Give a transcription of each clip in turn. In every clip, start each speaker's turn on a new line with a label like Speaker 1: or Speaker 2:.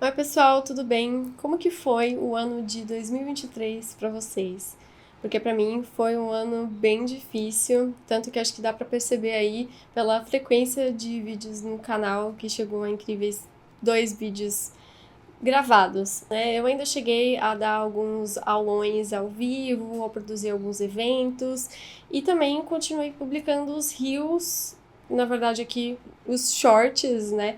Speaker 1: Oi, pessoal, tudo bem? Como que foi o ano de 2023 para vocês? Porque para mim foi um ano bem difícil, tanto que acho que dá para perceber aí pela frequência de vídeos no canal, que chegou a incríveis 2 vídeos gravados, né? Eu ainda cheguei a dar alguns aulões ao vivo, a produzir alguns eventos e também continuei publicando os reels, na verdade aqui os shorts, né?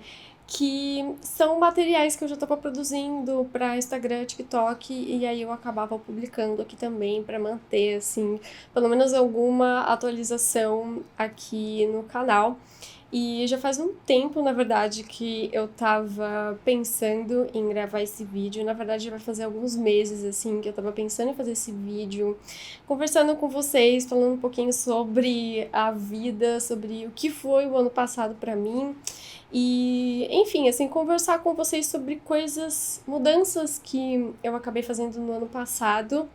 Speaker 1: Que são materiais que eu já estava produzindo para Instagram, TikTok, e aí eu acabava publicando aqui também para manter, assim, pelo menos alguma atualização aqui no canal. E já faz um tempo, na verdade, que eu tava pensando em gravar esse vídeo. Na verdade, já vai fazer alguns meses, assim, que eu tava pensando em fazer esse vídeo, conversando com vocês, falando um pouquinho sobre a vida, sobre o que foi o ano passado pra mim. E, enfim, assim, conversar com vocês sobre coisas, mudanças que eu acabei fazendo no ano passado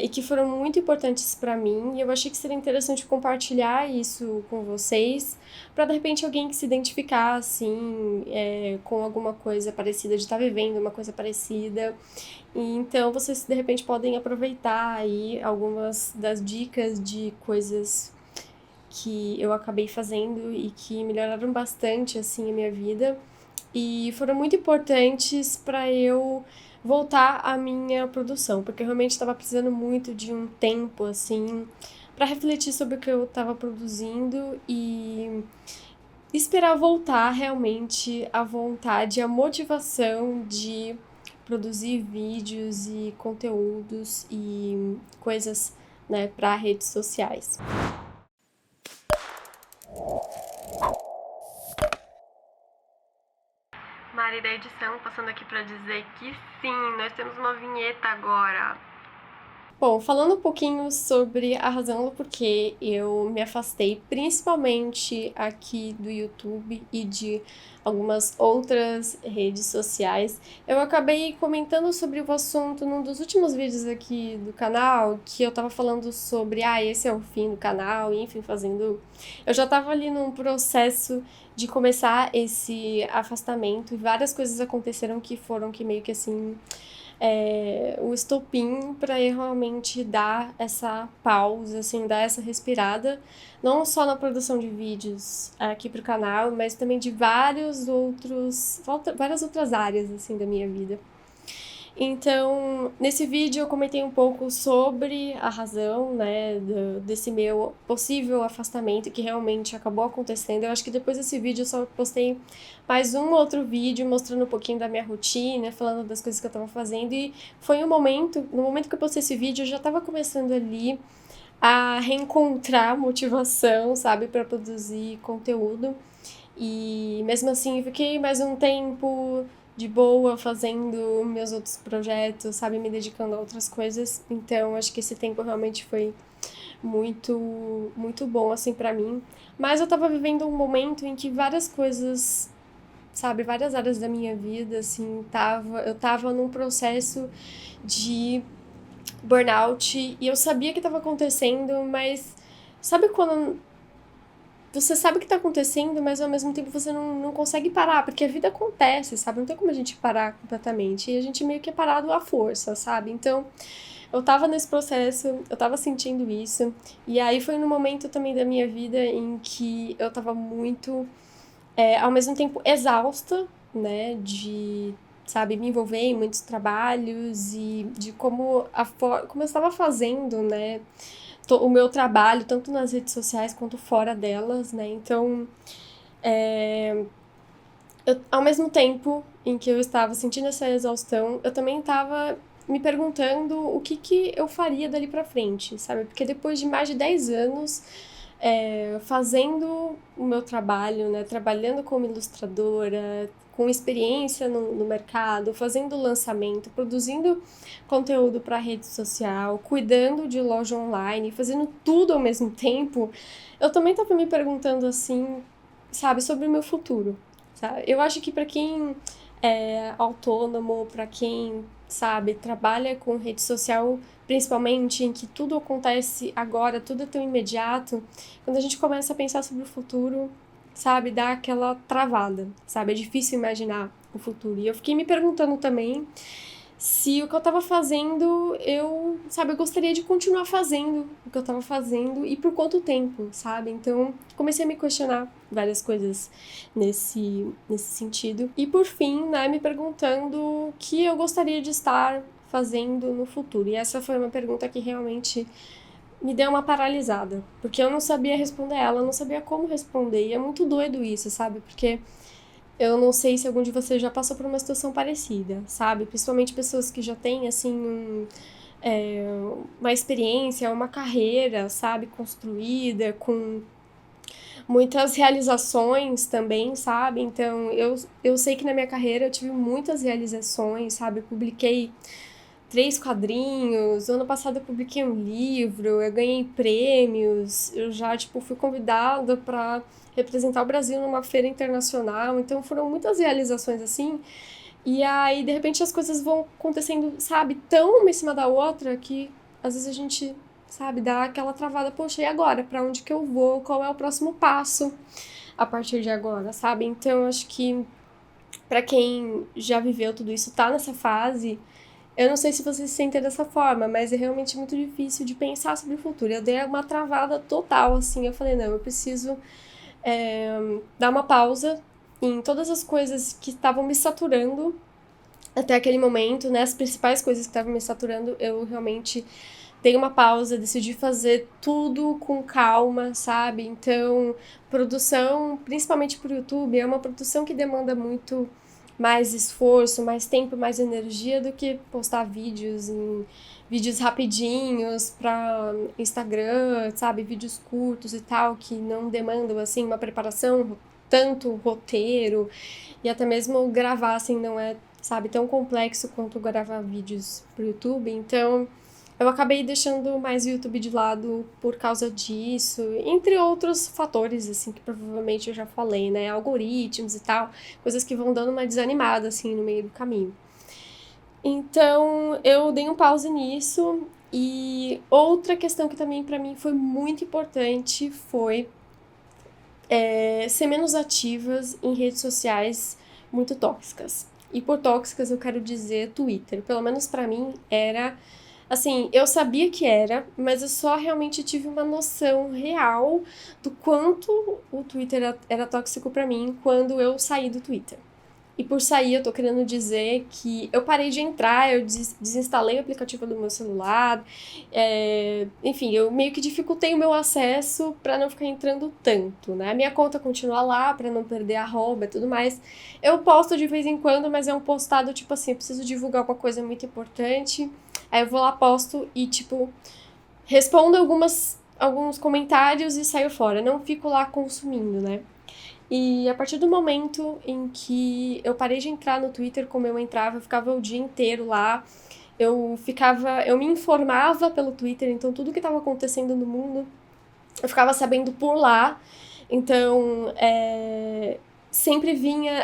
Speaker 1: e que foram muito importantes para mim, e eu achei que seria interessante compartilhar isso com vocês, para de repente alguém que se identificar assim, com alguma coisa parecida, de estar vivendo uma coisa parecida. E então vocês de repente podem aproveitar aí algumas das dicas de coisas que eu acabei fazendo e que melhoraram bastante assim a minha vida e foram muito importantes para eu voltar à minha produção, porque eu realmente estava precisando muito de um tempo assim para refletir sobre o que eu estava produzindo e esperar voltar realmente a vontade, a motivação de produzir vídeos e conteúdos e coisas, né, para redes sociais. Mari da edição, passando aqui para dizer que sim, nós temos uma vinheta agora. Bom, falando um pouquinho sobre a razão do porquê eu me afastei, principalmente aqui do YouTube e de algumas outras redes sociais, eu acabei comentando sobre o assunto num dos últimos vídeos aqui do canal, que eu tava falando sobre, esse é o fim do canal, e enfim, fazendo. Eu já tava ali num processo de começar esse afastamento e várias coisas aconteceram que foram que meio que assim o estopim para eu realmente dar essa pausa, assim, dar essa respirada, não só na produção de vídeos aqui pro canal, mas também de várias outras áreas, assim, da minha vida. Então, nesse vídeo eu comentei um pouco sobre a razão, né, desse meu possível afastamento que realmente acabou acontecendo. Eu acho que depois desse vídeo eu só postei mais um outro vídeo mostrando um pouquinho da minha rotina, falando das coisas que eu tava fazendo e foi no momento que eu postei esse vídeo, eu já tava começando ali a reencontrar motivação, sabe, para produzir conteúdo. E mesmo assim, eu fiquei mais um tempo de boa fazendo meus outros projetos, sabe, me dedicando a outras coisas. Então, acho que esse tempo realmente foi muito bom assim para mim. Mas eu tava vivendo um momento em que várias coisas, sabe, várias áreas da minha vida assim, eu tava num processo de burnout e eu sabia que estava acontecendo, mas sabe quando você sabe o que tá acontecendo, mas ao mesmo tempo você não consegue parar, porque a vida acontece, sabe? Não tem como a gente parar completamente. E a gente meio que é parado à força, sabe? Então, eu tava nesse processo, eu tava sentindo isso. E aí foi no momento também da minha vida em que eu tava muito, ao mesmo tempo, exausta, né? De, sabe, me envolver em muitos trabalhos e de como eu estava fazendo, né? O meu trabalho, tanto nas redes sociais quanto fora delas, né? Então, ao mesmo tempo em que eu estava sentindo essa exaustão, eu também estava me perguntando o que eu faria dali pra frente, sabe? Porque depois de mais de 10 anos fazendo o meu trabalho, né? Trabalhando como ilustradora, com experiência no mercado, fazendo lançamento, produzindo conteúdo para rede social, cuidando de loja online, fazendo tudo ao mesmo tempo, eu também estava me perguntando assim, sabe, sobre o meu futuro, sabe? Eu acho que para quem é autônomo, para quem, sabe, trabalha com rede social, principalmente em que tudo acontece agora, tudo é tão imediato, quando a gente começa a pensar sobre o futuro, sabe, dá aquela travada, sabe? É difícil imaginar o futuro. E eu fiquei me perguntando também se o que eu tava fazendo, eu gostaria de continuar fazendo o que eu tava fazendo e por quanto tempo, sabe? Então, comecei a me questionar várias coisas nesse sentido. E por fim, né, me perguntando o que eu gostaria de estar fazendo no futuro. E essa foi uma pergunta que realmente me deu uma paralisada, porque eu não sabia responder ela, eu não sabia como responder. E é muito doido isso, sabe? Porque eu não sei se algum de vocês já passou por uma situação parecida, sabe? Principalmente pessoas que já têm, assim, uma experiência, uma carreira, sabe? Construída, com muitas realizações também, sabe? Então, eu sei que na minha carreira eu tive muitas realizações, sabe? Eu publiquei 3 quadrinhos, ano passado eu publiquei um livro, eu ganhei prêmios, eu já, tipo, fui convidada para representar o Brasil numa feira internacional, então foram muitas realizações assim, e aí, de repente, as coisas vão acontecendo, sabe, tão uma em cima da outra, que às vezes a gente, sabe, dá aquela travada, poxa, e agora? Pra onde que eu vou? Qual é o próximo passo a partir de agora, sabe? Então, eu acho que pra quem já viveu tudo isso, tá nessa fase, eu não sei se você se sente dessa forma, mas é realmente muito difícil de pensar sobre o futuro. Eu dei uma travada total, assim. Eu falei, não, eu preciso dar uma pausa em todas as coisas que estavam me saturando até aquele momento, né? As principais coisas que estavam me saturando, eu realmente dei uma pausa, decidi fazer tudo com calma, sabe? Então, produção, principalmente pro YouTube, é uma produção que demanda muito mais esforço, mais tempo, mais energia do que postar vídeos rapidinhos pra Instagram, sabe? Vídeos curtos e tal, que não demandam, assim, uma preparação, tanto roteiro, e até mesmo gravar, assim, não é, sabe, tão complexo quanto gravar vídeos pro YouTube. Então, eu acabei deixando mais o YouTube de lado por causa disso, entre outros fatores, assim, que provavelmente eu já falei, né? Algoritmos e tal, coisas que vão dando uma desanimada, assim, no meio do caminho. Então, eu dei um pause nisso. E outra questão que também pra mim foi muito importante foi ser menos ativas em redes sociais muito tóxicas. E por tóxicas eu quero dizer Twitter. Pelo menos pra mim era assim, eu sabia que era, mas eu só realmente tive uma noção real do quanto o Twitter era tóxico pra mim quando eu saí do Twitter. E por sair, eu tô querendo dizer que eu parei de entrar, eu desinstalei o aplicativo do meu celular, enfim, eu meio que dificultei o meu acesso pra não ficar entrando tanto, né? A minha conta continua lá pra não perder a arroba e tudo mais. Eu posto de vez em quando, mas é um postado tipo assim, eu preciso divulgar uma coisa muito importante. Aí eu vou lá, posto e, tipo, respondo alguns comentários e saio fora. Não fico lá consumindo, né? E a partir do momento em que eu parei de entrar no Twitter como eu entrava, eu ficava o dia inteiro lá. Eu me informava pelo Twitter, então tudo que estava acontecendo no mundo, eu ficava sabendo por lá. Então, sempre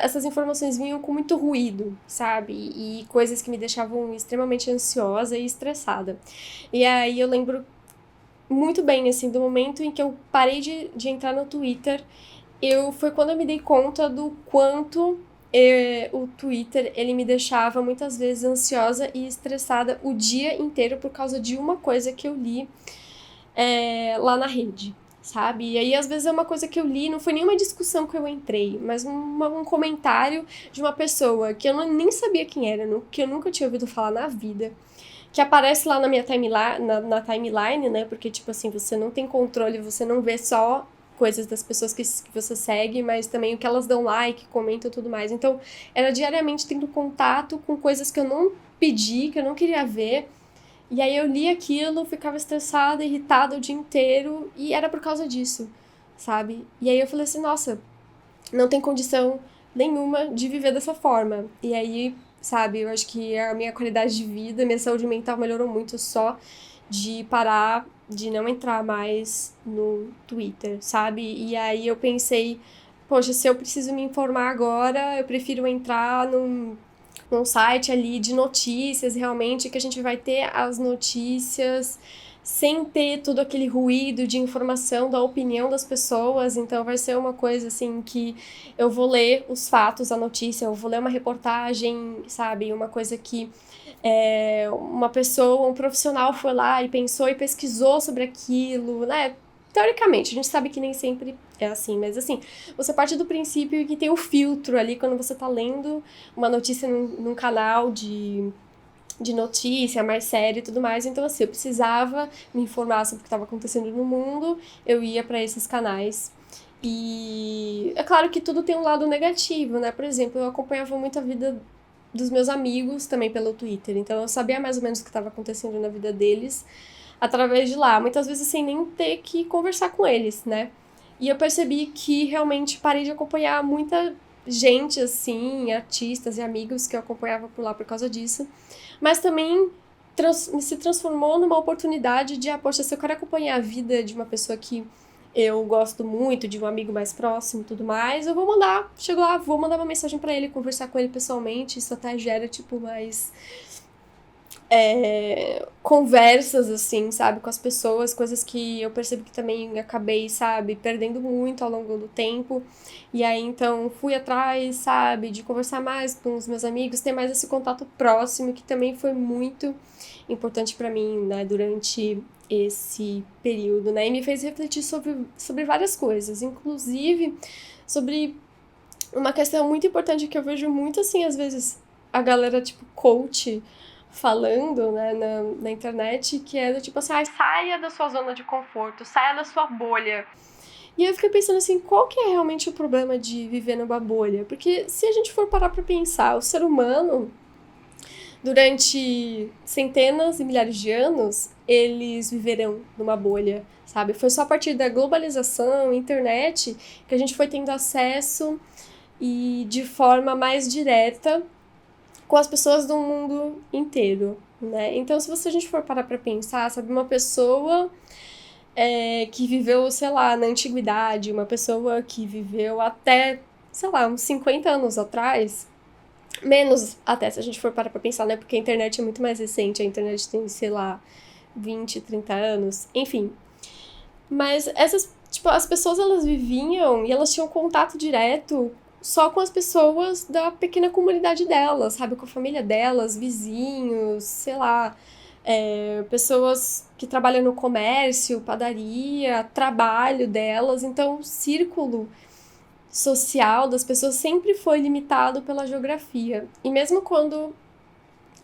Speaker 1: essas informações vinham com muito ruído, sabe? E coisas que me deixavam extremamente ansiosa e estressada. E aí eu lembro muito bem, assim, do momento em que eu parei de entrar no Twitter, foi quando eu me dei conta do quanto o Twitter, ele me deixava muitas vezes ansiosa e estressada o dia inteiro por causa de uma coisa que eu li lá na rede, sabe? E aí, às vezes, é uma coisa que eu li, não foi nenhuma discussão que eu entrei, mas um comentário de uma pessoa que eu nem sabia quem era, que eu nunca tinha ouvido falar na vida, que aparece lá na minha timeline, na timeline, né? Porque, tipo assim, você não tem controle, você não vê só coisas das pessoas que você segue, mas também o que elas dão like, comentam e tudo mais. Então, era diariamente tendo contato com coisas que eu não pedi, que eu não queria ver. E aí eu li aquilo, ficava estressada, irritada o dia inteiro, e era por causa disso, sabe? E aí eu falei assim, nossa, não tem condição nenhuma de viver dessa forma. E aí, sabe, eu acho que a minha qualidade de vida, minha saúde mental melhorou muito só de parar, de não entrar mais no Twitter, sabe? E aí eu pensei, poxa, se eu preciso me informar agora, eu prefiro entrar num site ali de notícias, realmente, que a gente vai ter as notícias, sem ter todo aquele ruído de informação da opinião das pessoas. Então vai ser uma coisa assim que eu vou ler os fatos, a notícia, eu vou ler uma reportagem, sabe? Uma coisa que uma pessoa, um profissional foi lá e pensou e pesquisou sobre aquilo, né? Teoricamente, a gente sabe que nem sempre é assim, mas assim, você parte do princípio que tem o filtro ali quando você tá lendo uma notícia num canal de notícia mais sério e tudo mais. Então, assim, eu precisava me informar sobre o que estava acontecendo no mundo, eu ia para esses canais. E é claro que tudo tem um lado negativo, né? Por exemplo, eu acompanhava muito a vida dos meus amigos também pelo Twitter, então eu sabia mais ou menos o que estava acontecendo na vida deles através de lá, muitas vezes sem nem ter que conversar com eles, né? E eu percebi que realmente parei de acompanhar muita gente, assim, artistas e amigos que eu acompanhava por lá por causa disso, mas também se transformou numa oportunidade de, poxa, se eu quero acompanhar a vida de uma pessoa que eu gosto muito, de um amigo mais próximo e tudo mais, eu vou mandar, chego lá, vou mandar uma mensagem pra ele, conversar com ele pessoalmente, isso até gera, tipo, mais conversas, assim, sabe, com as pessoas, coisas que eu percebi que também acabei, sabe, perdendo muito ao longo do tempo, e aí, então, fui atrás, sabe, de conversar mais com os meus amigos, ter mais esse contato próximo, que também foi muito importante pra mim, né, durante esse período, né, e me fez refletir sobre várias coisas, inclusive sobre uma questão muito importante que eu vejo muito, assim, às vezes, a galera, tipo, coach, falando, né, na internet, que é do tipo assim, saia da sua zona de conforto, saia da sua bolha. E aí eu fiquei pensando assim, qual que é realmente o problema de viver numa bolha? Porque se a gente for parar pra pensar, o ser humano, durante centenas e milhares de anos, eles viveram numa bolha, sabe? Foi só a partir da globalização, internet, que a gente foi tendo acesso e de forma mais direta com as pessoas do mundo inteiro, né? Então, se a gente for parar pra pensar, sabe, uma pessoa que viveu, sei lá, na antiguidade, uma pessoa que viveu até, sei lá, uns 50 anos atrás, menos até, se a gente for parar pra pensar, né? Porque a internet é muito mais recente, a internet tem, sei lá, 20, 30 anos, enfim. Mas essas, tipo, as pessoas, elas viviam e elas tinham contato direto só com as pessoas da pequena comunidade delas, sabe? Com a família delas, vizinhos, sei lá, pessoas que trabalham no comércio, padaria, trabalho delas. Então, o círculo social das pessoas sempre foi limitado pela geografia. E mesmo quando,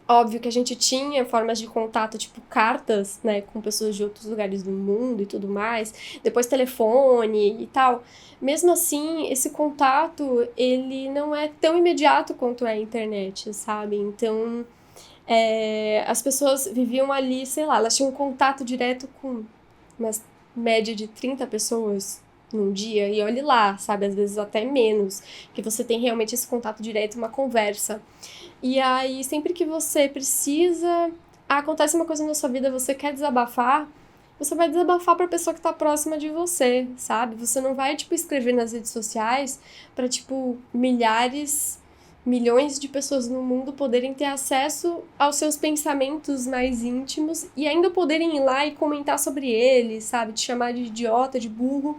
Speaker 1: óbvio que a gente tinha formas de contato, tipo cartas, né, com pessoas de outros lugares do mundo e tudo mais, depois telefone e tal. Mesmo assim, esse contato, ele não é tão imediato quanto é a internet, sabe? Então, as pessoas viviam ali, sei lá, elas tinham contato direto com uma média de 30 pessoas num dia, e olhe lá, sabe? Às vezes até menos, que você tem realmente esse contato direto, uma conversa. E aí, sempre que você precisa, acontece uma coisa na sua vida, você quer desabafar, você vai desabafar pra pessoa que tá próxima de você, sabe? Você não vai, tipo, escrever nas redes sociais pra, tipo, milhares, milhões de pessoas no mundo poderem ter acesso aos seus pensamentos mais íntimos e ainda poderem ir lá e comentar sobre eles, sabe? Te chamar de idiota, de burro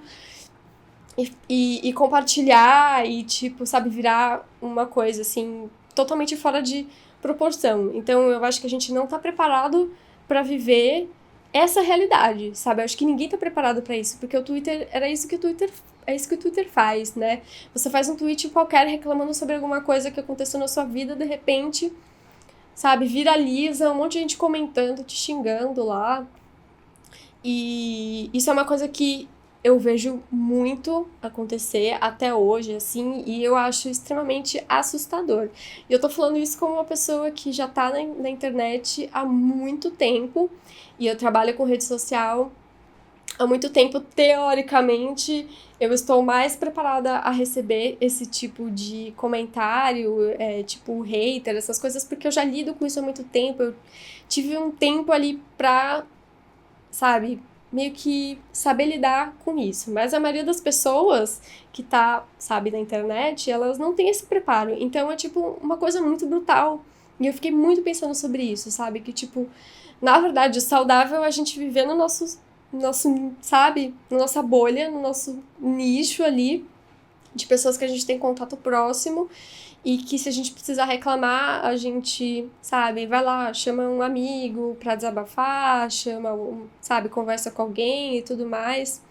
Speaker 1: e compartilhar e, tipo, sabe, virar uma coisa, assim, totalmente fora de proporção. Então, eu acho que a gente não tá preparado pra viver essa realidade, sabe? Eu acho que ninguém tá preparado pra isso, porque o Twitter, é isso que o Twitter faz, né? Você faz um tweet qualquer reclamando sobre alguma coisa que aconteceu na sua vida, de repente, sabe, viraliza, um monte de gente comentando, te xingando lá. E isso é uma coisa que eu vejo muito acontecer até hoje, assim, e eu acho extremamente assustador. E eu tô falando isso como uma pessoa que já tá na internet há muito tempo, e eu trabalho com rede social há muito tempo. Teoricamente, eu estou mais preparada a receber esse tipo de comentário, tipo hater, essas coisas, porque eu já lido com isso há muito tempo. Eu tive um tempo ali pra, sabe, meio que saber lidar com isso. Mas a maioria das pessoas que tá, sabe, na internet, elas não têm esse preparo. Então é tipo uma coisa muito brutal E eu fiquei muito pensando sobre isso, sabe? Que, tipo, na verdade, o saudável é a gente viver no nosso, sabe? Na nossa bolha, no nosso nicho ali, de pessoas que a gente tem contato próximo e que se a gente precisar reclamar, a gente, sabe, vai lá, chama um amigo pra desabafar, sabe, conversa com alguém e tudo mais.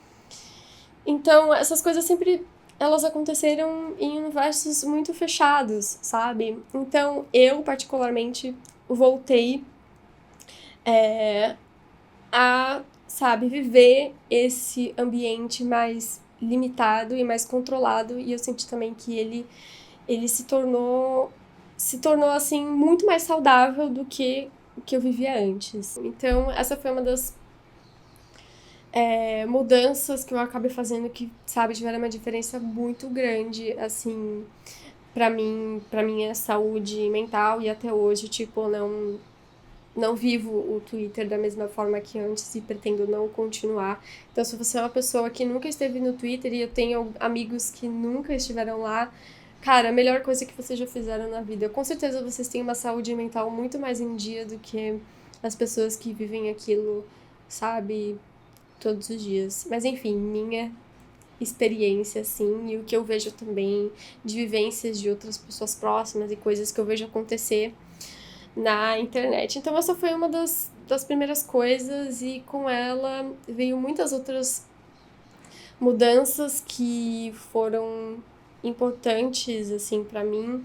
Speaker 1: Então, essas coisas sempre elas aconteceram em universos muito fechados, sabe? Então, eu particularmente voltei a, sabe, viver esse ambiente mais limitado e mais controlado, e eu senti também que ele se tornou assim muito mais saudável do que o que eu vivia antes. Então, essa foi uma das mudanças que eu acabei fazendo que, sabe, tiveram uma diferença muito grande, assim, pra mim, pra minha saúde mental, e até hoje, tipo, não vivo o Twitter da mesma forma que antes e pretendo não continuar. Então, se você é uma pessoa que nunca esteve no Twitter, e eu tenho amigos que nunca estiveram lá, cara, a melhor coisa que vocês já fizeram na vida. Com certeza vocês têm uma saúde mental muito mais em dia do que as pessoas que vivem aquilo, sabe, todos os dias. Mas enfim, minha experiência, assim, e o que eu vejo também de vivências de outras pessoas próximas e coisas que eu vejo acontecer na internet. Então, essa foi uma das primeiras coisas, e com ela veio muitas outras mudanças que foram importantes, assim, pra mim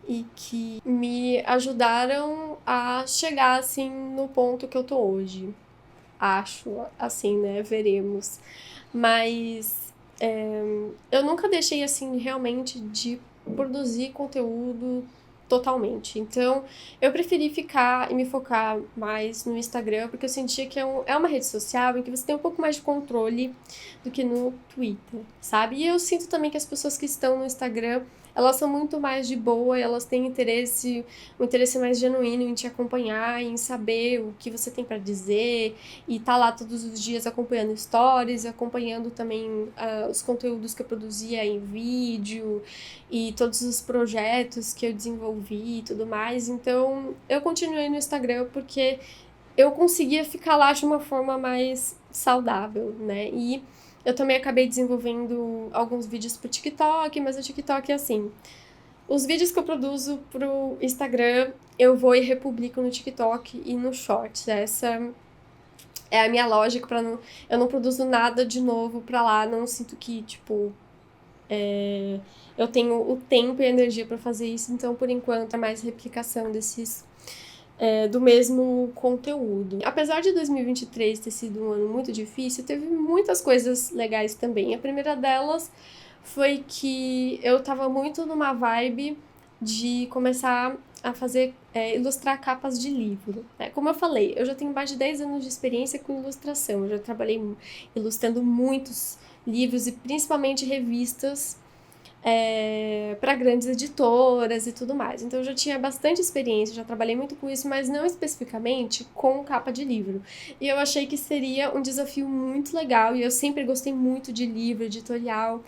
Speaker 1: e que me ajudaram a chegar, assim, no ponto que eu tô hoje. Acho, assim, né? Veremos. Mas eu nunca deixei, assim, realmente de produzir conteúdo totalmente. Então, eu preferi ficar e me focar mais no Instagram, porque eu sentia que é uma rede social em que você tem um pouco mais de controle do que no Twitter, sabe? E eu sinto também que as pessoas que estão no Instagram, elas são muito mais de boa, e elas têm um interesse mais genuíno em te acompanhar, em saber o que você tem para dizer, e tá lá todos os dias acompanhando stories, acompanhando também os conteúdos que eu produzia em vídeo e todos os projetos que eu desenvolvi e tudo mais. Então, eu continuei no Instagram porque eu conseguia ficar lá de uma forma mais saudável, né? E eu também acabei desenvolvendo alguns vídeos pro TikTok, mas o TikTok é assim. Os vídeos que eu produzo pro Instagram, eu vou e republico no TikTok e no Shorts. Essa é a minha lógica para não. Eu não produzo nada de novo pra lá, não sinto que, tipo, eu tenho o tempo e a energia para fazer isso, então por enquanto é mais replicação do mesmo conteúdo. Apesar de 2023 ter sido um ano muito difícil, teve muitas coisas legais também. A primeira delas foi que eu tava muito numa vibe de começar a fazer, ilustrar capas de livro, né? Como eu falei, eu já tenho mais de 10 anos de experiência com ilustração, eu já trabalhei ilustrando muitos livros e principalmente revistas para grandes editoras e tudo mais. Então eu já tinha bastante experiência, já trabalhei muito com isso, mas não especificamente com capa de livro. E eu achei que seria um desafio muito legal, e eu sempre gostei muito de livro, editorial,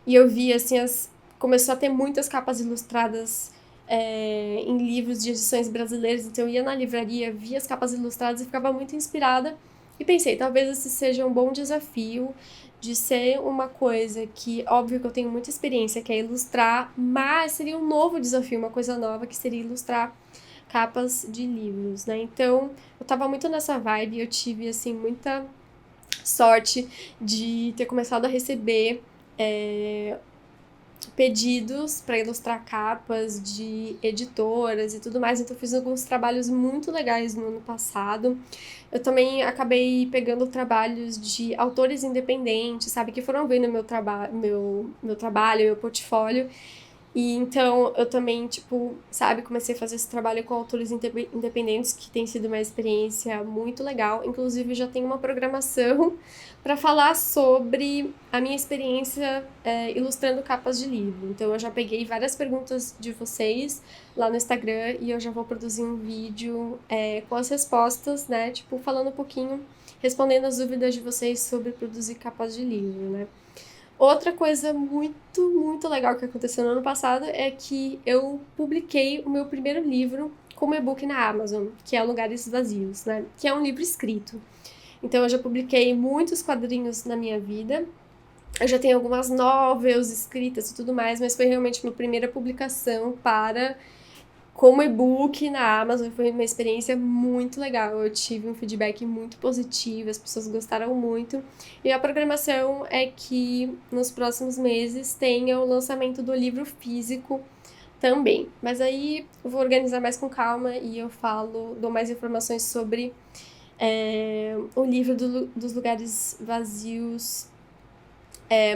Speaker 1: e eu vi assim, começou a ter muitas capas ilustradas em livros de edições brasileiras, então eu ia na livraria, via as capas ilustradas e ficava muito inspirada. E pensei, talvez esse seja um bom desafio de ser uma coisa que, óbvio que eu tenho muita experiência, que é ilustrar, mas seria um novo desafio, uma coisa nova, que seria ilustrar capas de livros, né? Então, eu tava muito nessa vibe, eu tive, assim, muita sorte de ter começado a receber pedidos para ilustrar capas de editoras e tudo mais, então eu fiz alguns trabalhos muito legais no ano passado. Eu também acabei pegando trabalhos de autores independentes, sabe, que foram vendo meu trabalho, meu portfólio. E então eu também, tipo, sabe, comecei a fazer esse trabalho com autores independentes, que tem sido uma experiência muito legal. Inclusive, já tenho uma programação para falar sobre a minha experiência ilustrando capas de livro. Então, eu já peguei várias perguntas de vocês lá no Instagram e eu já vou produzir um vídeo com as respostas, né? Tipo, falando um pouquinho, respondendo as dúvidas de vocês sobre produzir capas de livro, né? Outra coisa muito, muito legal que aconteceu no ano passado é que eu publiquei o meu primeiro livro como e-book na Amazon, que é Lugares Vazios, né? Que é um livro escrito. Então eu já publiquei muitos quadrinhos na minha vida. Eu já tenho algumas novels escritas e tudo mais, mas foi realmente minha primeira publicação para como e-book na Amazon. Foi uma experiência muito legal. Eu tive um feedback muito positivo, as pessoas gostaram muito. E a programação é que nos próximos meses tenha o lançamento do livro físico também. Mas aí eu vou organizar mais com calma e eu dou mais informações sobre o livro dos lugares vazios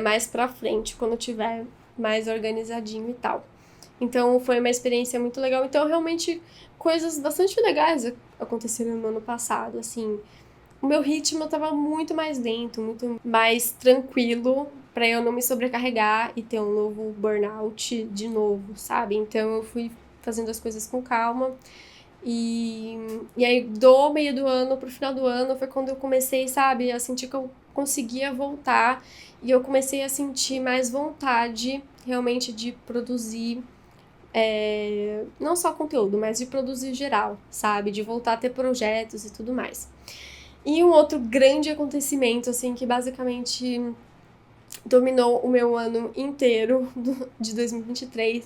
Speaker 1: mais pra frente, quando tiver mais organizadinho e tal. Então foi uma experiência muito legal. Então realmente coisas bastante legais aconteceram no ano passado, assim. O meu ritmo tava muito mais lento, muito mais tranquilo pra eu não me sobrecarregar e ter um novo burnout de novo, sabe? Então eu fui fazendo as coisas com calma. E aí, do meio do ano pro final do ano, foi quando eu comecei, sabe, a sentir que eu conseguia voltar. E eu comecei a sentir mais vontade, realmente, de produzir, não só conteúdo, mas de produzir geral, sabe? De voltar a ter projetos e tudo mais. E um outro grande acontecimento, assim, que basicamente dominou o meu ano inteiro de 2023,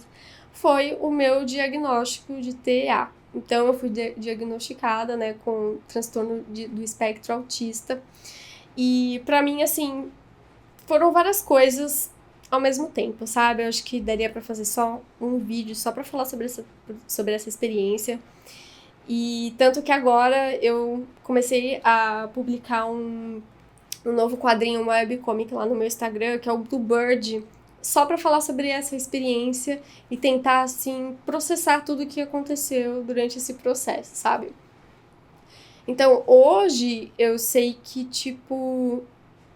Speaker 1: foi o meu diagnóstico de TEA. Então, eu fui diagnosticada, né, com transtorno do espectro autista. E, pra mim, assim, foram várias coisas ao mesmo tempo, sabe? Eu acho que daria pra fazer só um vídeo só pra falar sobre essa experiência. E tanto que agora eu comecei a publicar um novo quadrinho, uma webcomic lá no meu Instagram, que é o Bluebird, só pra falar sobre essa experiência e tentar, assim, processar tudo o que aconteceu durante esse processo, sabe? Então, hoje, eu sei que, tipo,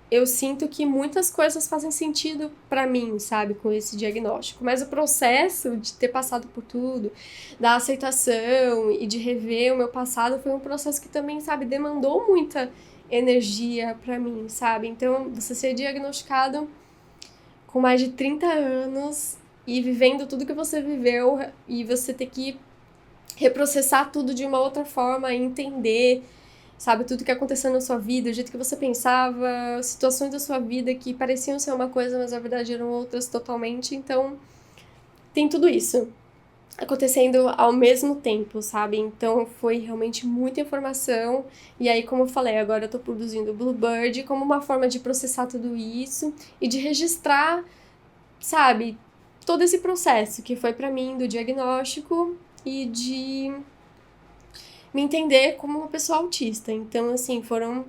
Speaker 1: eu sinto que muitas coisas fazem sentido pra mim, sabe, com esse diagnóstico. Mas o processo de ter passado por tudo, da aceitação e de rever o meu passado foi um processo que também, sabe, demandou muita energia pra mim, sabe? Então, você ser diagnosticado com mais de 30 anos e vivendo tudo que você viveu e você ter que reprocessar tudo de uma outra forma, entender, sabe, tudo que aconteceu na sua vida, o jeito que você pensava, situações da sua vida que pareciam ser uma coisa, mas na verdade eram outras totalmente. Então, tem tudo isso acontecendo ao mesmo tempo, sabe? Então, foi realmente muita informação. E aí, como eu falei, agora eu tô produzindo o Bluebird como uma forma de processar tudo isso e de registrar, sabe, todo esse processo que foi pra mim do diagnóstico e de me entender como uma pessoa autista. Então, assim, foram,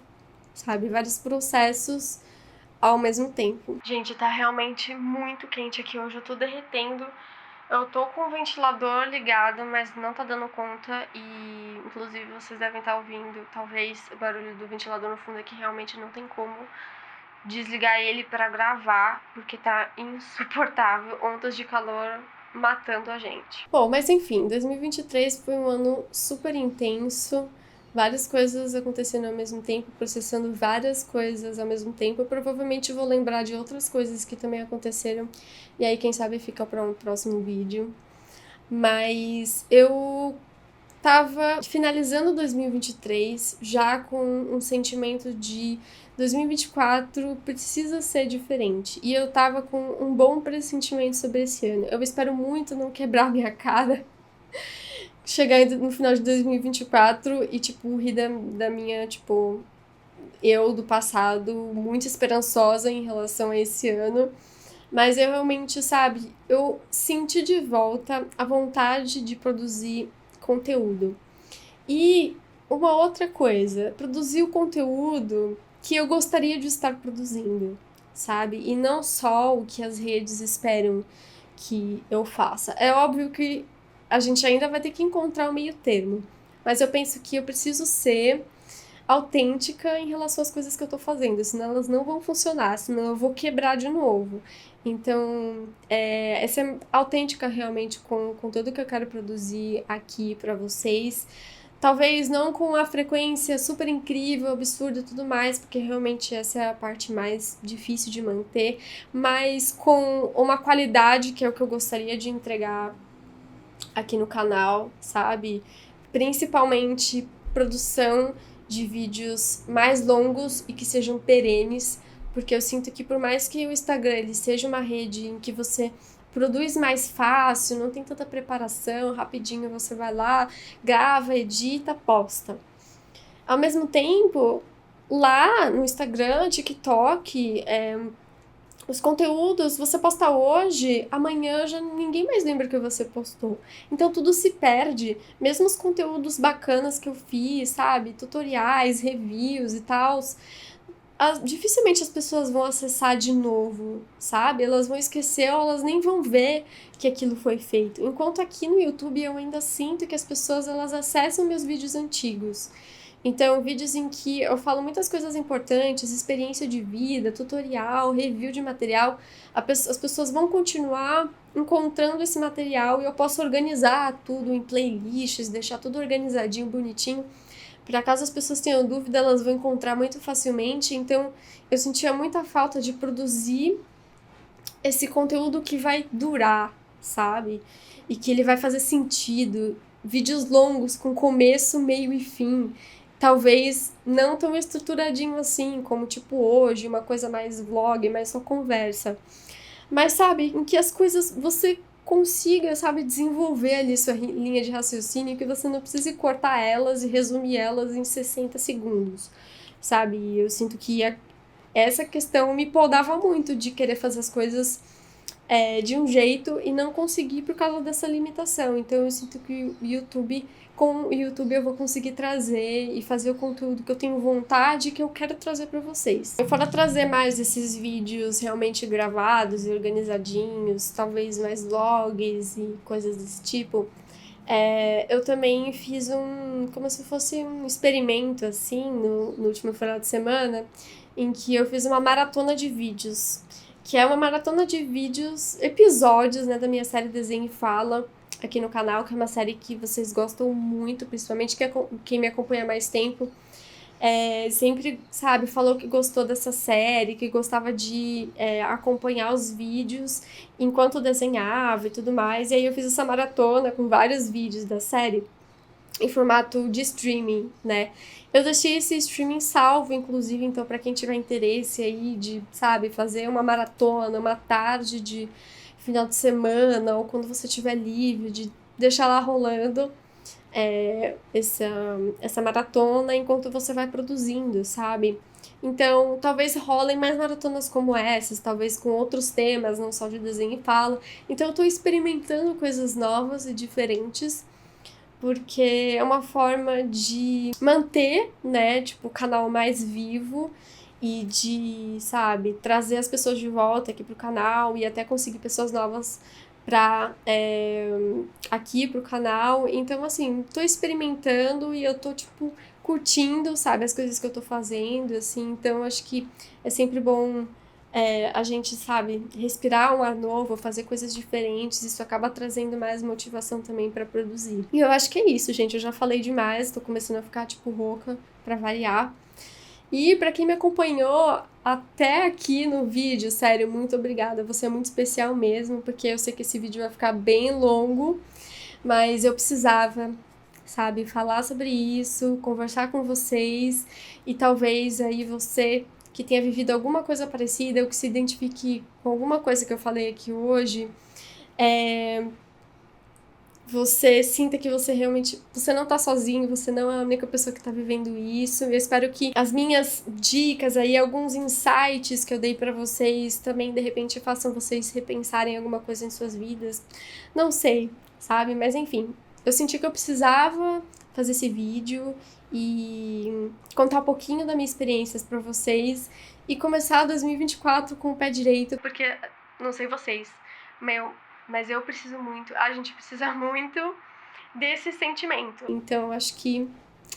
Speaker 1: sabe, vários processos ao mesmo tempo. Gente, tá realmente muito quente aqui hoje, eu tô derretendo. Eu tô com o ventilador ligado, mas não tá dando conta e, inclusive, vocês devem estar ouvindo, talvez, o barulho do ventilador no fundo aqui, realmente não tem como desligar ele pra gravar, porque tá insuportável, ondas de calor matando a gente. Bom, mas enfim, 2023 foi um ano super intenso, várias coisas acontecendo ao mesmo tempo, processando várias coisas ao mesmo tempo. Eu provavelmente vou lembrar de outras coisas que também aconteceram, e aí quem sabe fica para um próximo vídeo. Mas eu tava finalizando 2023 já com um sentimento de 2024 precisa ser diferente. E eu tava com um bom pressentimento sobre esse ano. Eu espero muito não quebrar minha cara, chegar no final de 2024 e, tipo, rir da minha, tipo, eu do passado, muito esperançosa em relação a esse ano. Mas eu realmente, sabe, eu senti de volta a vontade de produzir conteúdo. E uma outra coisa, produzir o conteúdo que eu gostaria de estar produzindo, sabe? E não só o que as redes esperam que eu faça. É óbvio que a gente ainda vai ter que encontrar o meio termo, mas eu penso que eu preciso ser autêntica em relação às coisas que eu tô fazendo, senão elas não vão funcionar, senão eu vou quebrar de novo. Então, ser autêntica realmente com tudo que eu quero produzir aqui pra vocês, Talvez não com a frequência super incrível, absurda e tudo mais, porque realmente essa é a parte mais difícil de manter, mas com uma qualidade que é o que eu gostaria de entregar aqui no canal, sabe? Principalmente produção de vídeos mais longos e que sejam perenes, porque eu sinto que por mais que o Instagram ele seja uma rede em que você produz mais fácil, não tem tanta preparação, rapidinho você vai lá, grava, edita, posta. Ao mesmo tempo, lá no Instagram, TikTok, os conteúdos, você posta hoje, amanhã já ninguém mais lembra que você postou. Então tudo se perde. Mesmo os conteúdos bacanas que eu fiz, sabe? Tutoriais, reviews e tal. Dificilmente as pessoas vão acessar de novo, sabe? Elas vão esquecer ou elas nem vão ver que aquilo foi feito. Enquanto aqui no YouTube eu ainda sinto que as pessoas elas acessam meus vídeos antigos. Então, vídeos em que eu falo muitas coisas importantes, experiência de vida, tutorial, review de material, as pessoas vão continuar encontrando esse material e eu posso organizar tudo em playlists, deixar tudo organizadinho, bonitinho. Por acaso as pessoas tenham dúvida, elas vão encontrar muito facilmente. Então, eu sentia muita falta de produzir esse conteúdo que vai durar, sabe? E que ele vai fazer sentido. Vídeos longos, com começo, meio e fim. Talvez não tão estruturadinho assim, como tipo hoje, uma coisa mais vlog, mais só conversa. Mas, sabe, em que as coisas você consiga, sabe, desenvolver ali sua linha de raciocínio, que você não precise cortar elas e resumir elas em 60 segundos, sabe? E eu sinto que essa questão me podava muito de querer fazer as coisas de um jeito e não conseguir por causa dessa limitação. Então eu sinto que com o YouTube eu vou conseguir trazer e fazer o conteúdo que eu tenho vontade e que eu quero trazer para vocês. Eu fora trazer mais esses vídeos realmente gravados e organizadinhos, talvez mais vlogs e coisas desse tipo, eu também fiz como se fosse um experimento, assim, no último final de semana, em que eu fiz uma maratona de vídeos, que é uma maratona de vídeos, episódios, né, da minha série Desenho e Fala, aqui no canal, que é uma série que vocês gostam muito, principalmente quem me acompanha há mais tempo, sempre, sabe, falou que gostou dessa série, que gostava de acompanhar os vídeos enquanto desenhava e tudo mais. E aí eu fiz essa maratona com vários vídeos da série em formato de streaming, né? Eu deixei esse streaming salvo, inclusive, então para quem tiver interesse aí de, sabe, fazer uma maratona, uma tarde de final de semana, ou quando você estiver livre, de deixar lá rolando essa maratona enquanto você vai produzindo, sabe? Então, talvez rolem mais maratonas como essas, talvez com outros temas, não só de desenho e fala. Então, eu tô experimentando coisas novas e diferentes, porque é uma forma de manter, né, tipo, o canal mais vivo e de, sabe, trazer as pessoas de volta aqui pro canal e até conseguir pessoas novas aqui pro canal. Então, assim, tô experimentando e eu tô, tipo, curtindo, sabe, as coisas que eu tô fazendo, assim. Então, acho que é sempre bom a gente, sabe, respirar um ar novo, fazer coisas diferentes. Isso acaba trazendo mais motivação também pra produzir. E eu acho que é isso, gente. Eu já falei demais, tô começando a ficar, tipo, rouca pra variar. E pra quem me acompanhou até aqui no vídeo, sério, muito obrigada. Você é muito especial mesmo, porque eu sei que esse vídeo vai ficar bem longo, mas eu precisava, sabe, falar sobre isso, conversar com vocês e talvez aí você que tenha vivido alguma coisa parecida ou que se identifique com alguma coisa que eu falei aqui hoje, você sinta que você não tá sozinho, você não é a única pessoa que tá vivendo isso. Eu espero que as minhas dicas aí, alguns insights que eu dei pra vocês também, de repente, façam vocês repensarem alguma coisa em suas vidas. Não sei, sabe? Mas enfim, eu senti que eu precisava fazer esse vídeo e contar um pouquinho das minhas experiências pra vocês e começar 2024 com o pé direito, porque, não sei vocês, mas eu preciso muito, a gente precisa muito desse sentimento. Então, acho que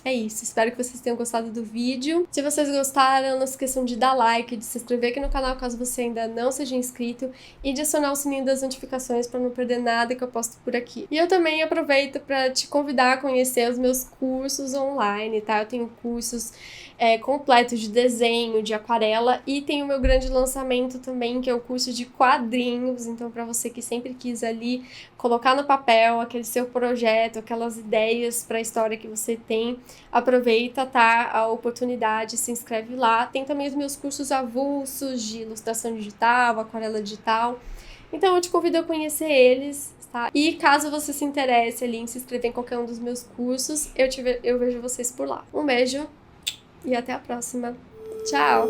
Speaker 1: É isso, espero que vocês tenham gostado do vídeo. Se vocês gostaram, não se esqueçam de dar like, de se inscrever aqui no canal caso você ainda não seja inscrito e de acionar o sininho das notificações para não perder nada que eu posto por aqui. E eu também aproveito para te convidar a conhecer os meus cursos online, tá? Eu tenho cursos completos de desenho, de aquarela e tem o meu grande lançamento também, que é o curso de quadrinhos. Então, para você que sempre quis ali colocar no papel aquele seu projeto, aquelas ideias para a história que você tem, aproveita, tá? A oportunidade, se inscreve lá. Tem também os meus cursos avulsos de ilustração digital, aquarela digital. Então eu te convido a conhecer eles, tá? E caso você se interesse ali em se inscrever em qualquer um dos meus cursos, eu vejo vocês por lá. Um beijo e até a próxima. Tchau!